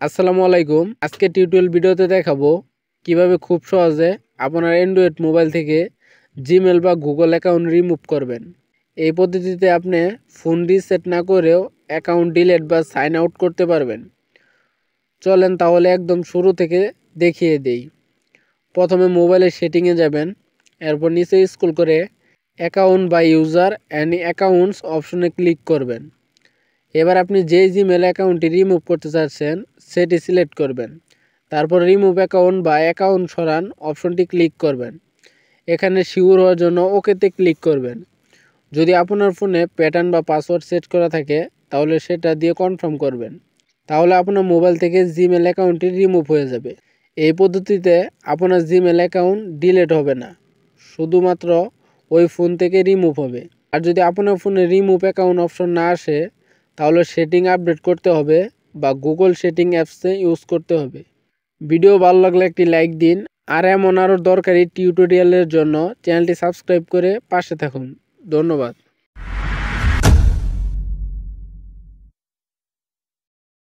আসসালামু আলাইকুম। আজকে টিউটোরিয়াল ভিডিওতে দেখাবো কিভাবে খুব সহজে আপনার অ্যান্ড্রয়েড মোবাইল থেকে জিমেল বা গুগল অ্যাকাউন্ট রিমুভ করবেন। এই পদ্ধতিতে আপনি ফোন রিসেট না করেও অ্যাকাউন্ট ডিলিট বা সাইন আউট করতে পারবেন। চলেন তাহলে একদম শুরু থেকে দেখিয়ে দেই। প্রথমে মোবাইলের সেটিংয়ে যাবেন, এরপর নিচে স্ক্রল করে অ্যাকাউন্ট বা ইউজার অ্যান্ড অ্যাকাউন্টস অপশনে ক্লিক করবেন। এবার আপনি যে জিমেল অ্যাকাউন্টটি রিমুভ করতে চাচ্ছেন সেটি সিলেক্ট করবেন। তারপর রিমুভ অ্যাকাউন্ট বা অ্যাকাউন্ট সরান অপশনটি ক্লিক করবেন। এখানে শিওর হওয়ার জন্য ওকেতে ক্লিক করবেন। যদি আপনার ফোনে প্যাটার্ন বা পাসওয়ার্ড সেট করা থাকে তাহলে সেটা দিয়ে কনফার্ম করবেন। তাহলে আপনার মোবাইল থেকে জিমেল অ্যাকাউন্টটি রিমুভ হয়ে যাবে। এই পদ্ধতিতে আপনার জিমেল অ্যাকাউন্ট ডিলিট হবে না, শুধুমাত্র ওই ফোন থেকে রিমুভ হবে। আর যদি আপনার ফোনে রিমুভ অ্যাকাউন্ট অপশন না আসে তাহলে সেটিং আপডেট করতে হবে বা গুগল সেটিং অ্যাপসে ইউজ করতে হবে। ভিডিও ভালো লাগলে একটি লাইক দিন, আর এমন আরও দরকারি টিউটোরিয়ালের জন্য চ্যানেলটি সাবস্ক্রাইব করে পাশে থাকুন। ধন্যবাদ।